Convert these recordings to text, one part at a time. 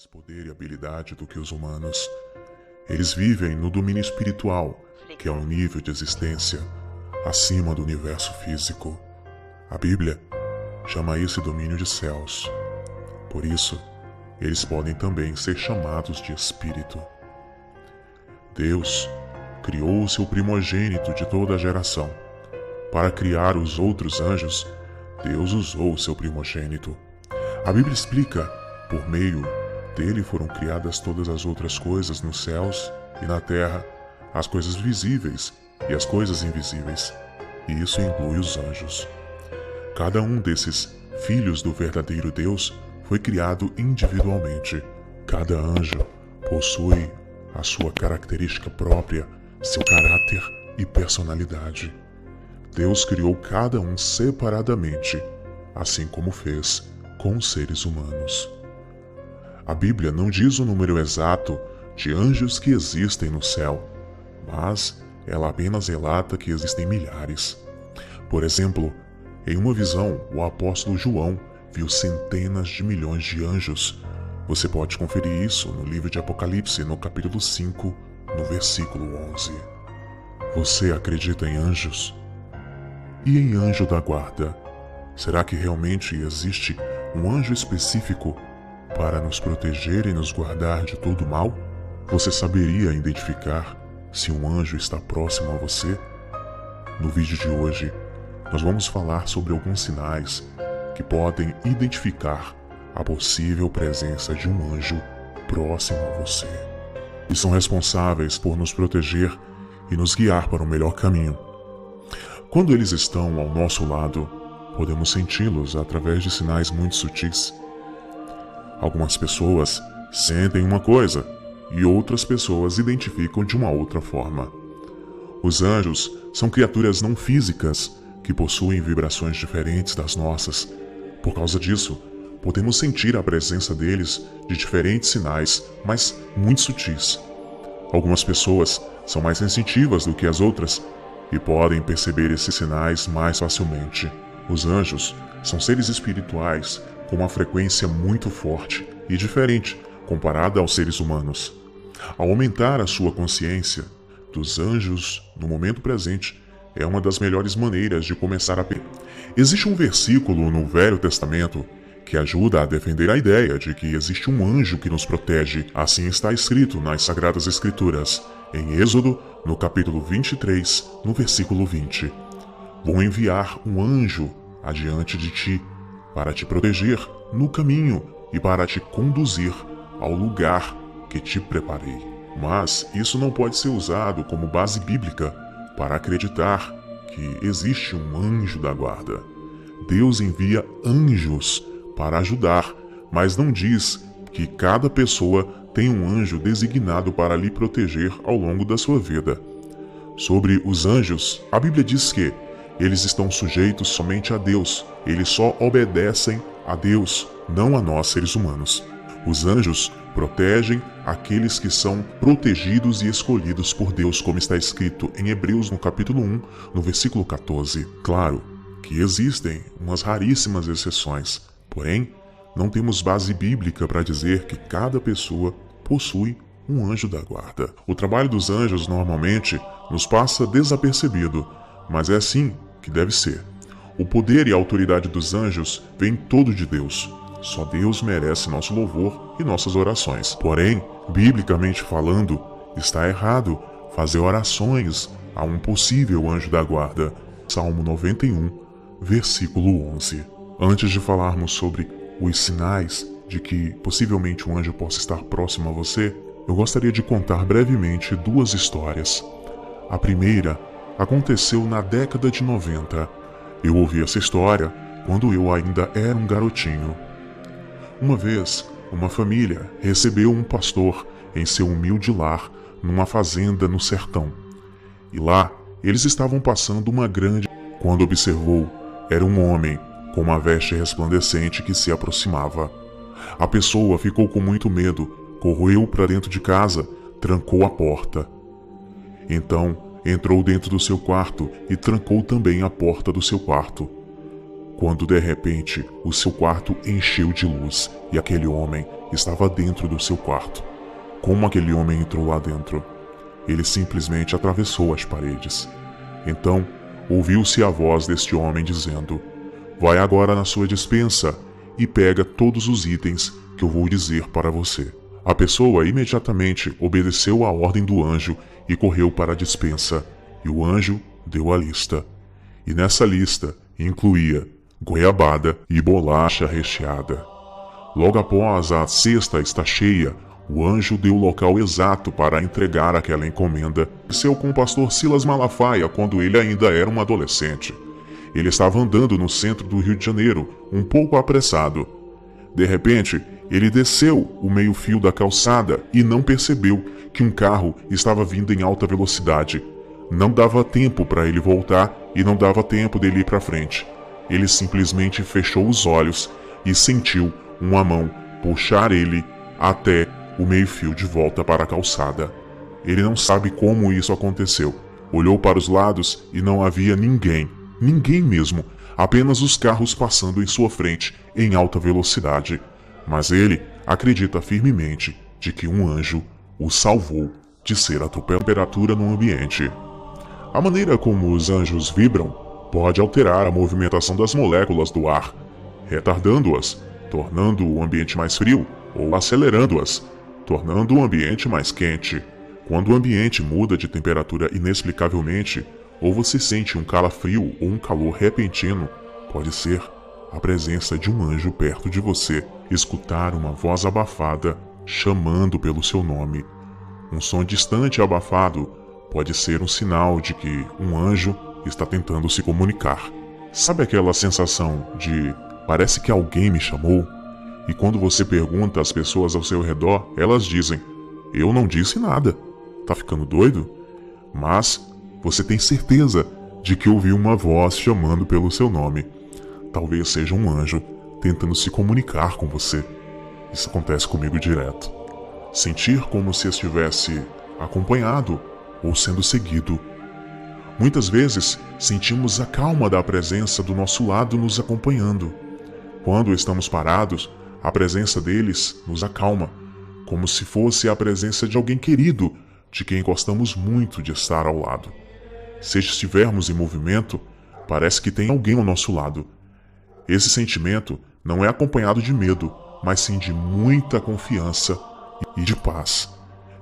mais poder e habilidade do que os humanos. Eles vivem no domínio espiritual, que é um nível de existência acima do universo físico. A Bíblia chama esse domínio de céus. Por isso, eles podem também ser chamados de espírito. Deus criou o seu primogênito de toda a geração. Para criar os outros anjos, Deus usou o seu primogênito. A Bíblia explica, por meio dele foram criadas todas as outras coisas nos céus e na terra, as coisas visíveis e as coisas invisíveis, e isso inclui os anjos. Cada um desses filhos do verdadeiro Deus foi criado individualmente. Cada anjo possui a sua característica própria, seu caráter e personalidade. Deus criou cada um separadamente, assim como fez com os seres humanos. A Bíblia não diz o número exato de anjos que existem no céu, mas ela apenas relata que existem milhares. Por exemplo, em uma visão, o apóstolo João viu centenas de milhões de anjos. Você pode conferir isso no livro de Apocalipse, no capítulo 5, no versículo 11. Você acredita em anjos? E em anjo da guarda? Será que realmente existe um anjo específico para nos proteger e nos guardar de todo mal? Você saberia identificar se um anjo está próximo a você? No vídeo de hoje, nós vamos falar sobre alguns sinais que podem identificar a possível presença de um anjo próximo a você, e são responsáveis por nos proteger e nos guiar para o melhor caminho. Quando eles estão ao nosso lado, podemos senti-los através de sinais muito sutis. Algumas pessoas sentem uma coisa e outras pessoas identificam de uma outra forma. Os anjos são criaturas não físicas que possuem vibrações diferentes das nossas. Por causa disso, podemos sentir a presença deles de diferentes sinais, mas muito sutis. Algumas pessoas são mais sensitivas do que as outras e podem perceber esses sinais mais facilmente. Os anjos são seres espirituais com uma frequência muito forte e diferente comparada aos seres humanos. Ao aumentar a sua consciência dos anjos no momento presente, é uma das melhores maneiras de começar a... Existe um versículo no Velho Testamento que ajuda a defender a ideia de que existe um anjo que nos protege. Assim está escrito nas Sagradas Escrituras, em Êxodo, no capítulo 23, no versículo 20. Vou enviar um anjo adiante de ti, para te proteger no caminho e para te conduzir ao lugar que te preparei. Mas isso não pode ser usado como base bíblica para acreditar que existe um anjo da guarda. Deus envia anjos para ajudar, mas não diz que cada pessoa tem um anjo designado para lhe proteger ao longo da sua vida. Sobre os anjos, a Bíblia diz que eles estão sujeitos somente a Deus. Eles só obedecem a Deus, não a nós seres humanos. Os anjos protegem aqueles que são protegidos e escolhidos por Deus, como está escrito em Hebreus no capítulo 1, no versículo 14. Claro que existem umas raríssimas exceções, porém, não temos base bíblica para dizer que cada pessoa possui um anjo da guarda. O trabalho dos anjos normalmente nos passa desapercebido, mas é assim que deve ser. O poder e a autoridade dos anjos vem todo de Deus. Só Deus merece nosso louvor e nossas orações. Porém, biblicamente falando, está errado fazer orações a um possível anjo da guarda. Salmo 91, versículo 11. Antes de falarmos sobre os sinais de que possivelmente um anjo possa estar próximo a você, eu gostaria de contar brevemente duas histórias. A primeira aconteceu na década de 90. Eu ouvi essa história quando eu ainda era um garotinho. Uma vez, uma família recebeu um pastor em seu humilde lar numa fazenda no sertão. E lá, eles estavam passando uma grande... Quando observou, era um homem com uma veste resplandecente que se aproximava. A pessoa ficou com muito medo, correu para dentro de casa, trancou a porta. Então, entrou dentro do seu quarto e trancou também a porta do seu quarto. quando de repente o seu quarto encheu de luz e aquele homem estava dentro do seu quarto. Como aquele homem entrou lá dentro? Ele simplesmente atravessou as paredes. Então, ouviu-se a voz deste homem dizendo: "Vai agora na sua despensa e pega todos os itens que eu vou dizer para você." A pessoa imediatamente obedeceu à ordem do anjo e correu para a despensa, e o anjo deu a lista. E nessa lista incluía goiabada e bolacha recheada. Logo após a cesta estar cheia, o anjo deu o local exato para entregar aquela encomenda. Aconteceu com o pastor Silas Malafaia quando ele ainda era um adolescente. Ele estava andando no centro do Rio de Janeiro, um pouco apressado. De repente, ele desceu o meio-fio da calçada e não percebeu que um carro estava vindo em alta velocidade. Não dava tempo para ele voltar e não dava tempo dele ir para frente. Ele simplesmente fechou os olhos e sentiu uma mão puxar ele até o meio-fio de volta para a calçada. Ele não sabe como isso aconteceu. Olhou para os lados e não havia ninguém. Ninguém mesmo. Apenas os carros passando em sua frente em alta velocidade. Mas ele acredita firmemente de que um anjo o salvou de ser atropelado. Temperatura no ambiente. A maneira como os anjos vibram pode alterar a movimentação das moléculas do ar, retardando-as, tornando o ambiente mais frio, ou acelerando-as, tornando o ambiente mais quente. Quando o ambiente muda de temperatura inexplicavelmente, ou você sente um calafrio ou um calor repentino, pode ser a presença de um anjo perto de você. Escutar uma voz abafada chamando pelo seu nome. Um som distante e abafado pode ser um sinal de que um anjo está tentando se comunicar. Sabe aquela sensação de parece que alguém me chamou? E quando você pergunta às pessoas ao seu redor, elas dizem: "Eu não disse nada. Tá ficando doido?" Mas você tem certeza de que ouviu uma voz chamando pelo seu nome. Talvez seja um anjo tentando se comunicar com você. Isso acontece comigo direto. Sentir como se estivesse acompanhado ou sendo seguido. Muitas vezes sentimos a calma da presença do nosso lado nos acompanhando. Quando estamos parados, a presença deles nos acalma, como se fosse a presença de alguém querido, de quem gostamos muito de estar ao lado. Se estivermos em movimento, parece que tem alguém ao nosso lado. Esse sentimento não é acompanhado de medo, mas sim de muita confiança e de paz.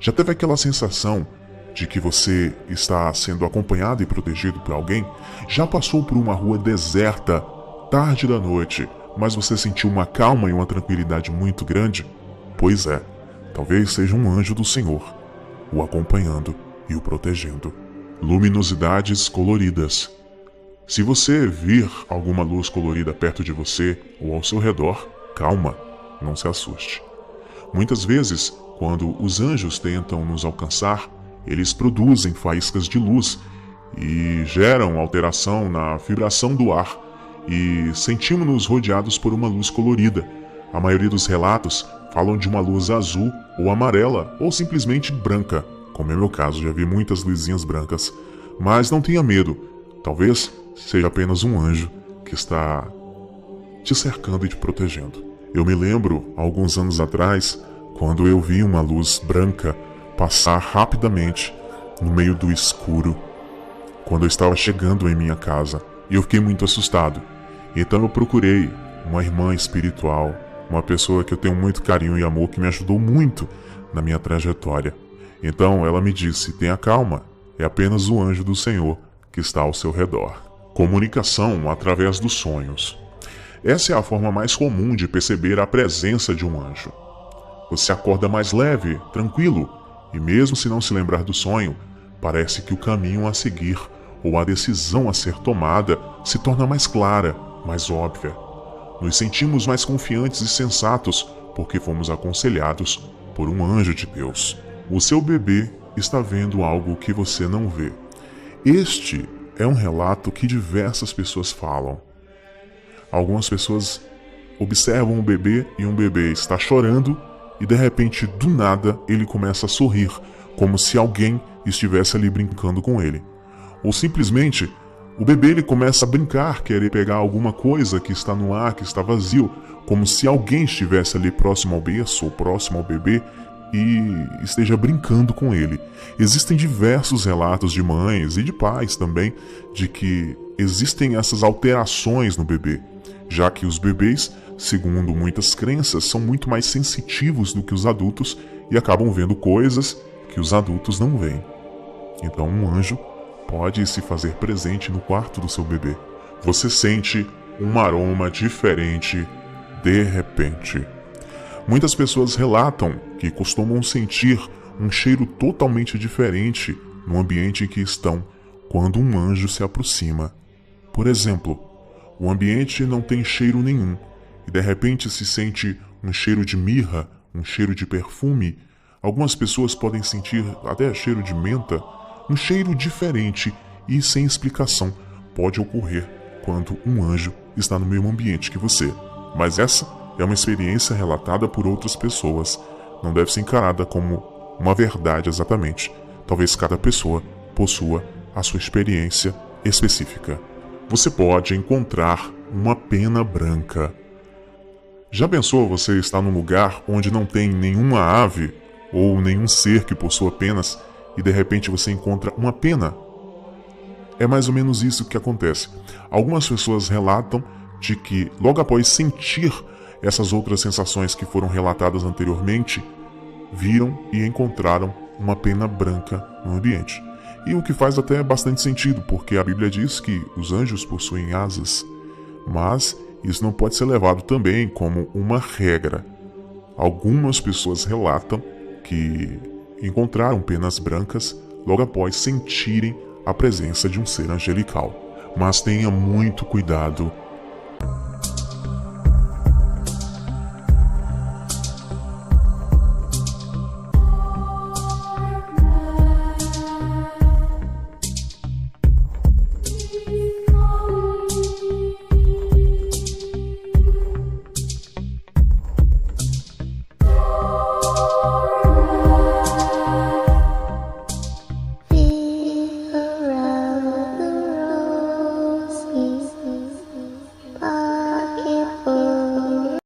Já teve aquela sensação de que você está sendo acompanhado e protegido por alguém? Já passou por uma rua deserta, tarde da noite, mas você sentiu uma calma e uma tranquilidade muito grande? Pois é, talvez seja um anjo do Senhor, o acompanhando e o protegendo. Luminosidades coloridas. Se você vir alguma luz colorida perto de você ou ao seu redor, calma, não se assuste. Muitas vezes, quando os anjos tentam nos alcançar, eles produzem faíscas de luz e geram alteração na vibração do ar e sentimos-nos rodeados por uma luz colorida. A maioria dos relatos falam de uma luz azul ou amarela ou simplesmente branca, como é meu caso, já vi muitas luzinhas brancas. Mas não tenha medo, talvez seja apenas um anjo que está te cercando e te protegendo. Eu me lembro, alguns anos atrás, quando eu vi uma luz branca passar rapidamente no meio do escuro, quando eu estava chegando em minha casa, e eu fiquei muito assustado. Então eu procurei uma irmã espiritual, uma pessoa que eu tenho muito carinho e amor, que me ajudou muito na minha trajetória. Então ela me disse: tenha calma, é apenas o anjo do Senhor que está ao seu redor. Comunicação através dos sonhos. Essa é a forma mais comum de perceber a presença de um anjo. Você acorda mais leve, tranquilo, e mesmo se não se lembrar do sonho, parece que o caminho a seguir ou a decisão a ser tomada se torna mais clara, mais óbvia. Nos sentimos mais confiantes e sensatos porque fomos aconselhados por um anjo de Deus. O seu bebê está vendo algo que você não vê. Este é um relato que diversas pessoas falam. Algumas pessoas observam um bebê e um bebê está chorando e de repente, do nada, ele começa a sorrir, como se alguém estivesse ali brincando com ele. Ou simplesmente, O bebê ele começa a brincar, querer pegar alguma coisa que está no ar, que está vazio, como se alguém estivesse ali próximo ao berço ou próximo ao bebê e esteja brincando com ele. Existem diversos relatos de mães e de pais também de que existem essas alterações no bebê, já que os bebês, segundo muitas crenças, são muito mais sensitivos do que os adultos e acabam vendo coisas que os adultos não veem. Então um anjo pode se fazer presente no quarto do seu bebê. Você sente um aroma diferente de repente. Muitas pessoas relatam que costumam sentir um cheiro totalmente diferente no ambiente em que estão quando um anjo se aproxima. Por exemplo, o ambiente não tem cheiro nenhum e de repente se sente um cheiro de mirra, um cheiro de perfume. Algumas pessoas podem sentir até cheiro de menta. Um cheiro diferente e sem explicação pode ocorrer quando um anjo está no mesmo ambiente que você. Mas essa é uma experiência relatada por outras pessoas. Não deve ser encarada como uma verdade exatamente. Talvez cada pessoa possua a sua experiência específica. Você pode encontrar uma pena branca. Já pensou você estar num lugar onde não tem nenhuma ave ou nenhum ser que possua penas e de repente você encontra uma pena? É mais ou menos isso que acontece. Algumas pessoas relatam de que logo após sentir essas outras sensações que foram relatadas anteriormente, viram e encontraram uma pena branca no ambiente. E o que faz até bastante sentido, porque a Bíblia diz que os anjos possuem asas, mas isso não pode ser levado também como uma regra. Algumas pessoas relatam que encontraram penas brancas logo após sentirem a presença de um ser angelical. Mas tenha muito cuidado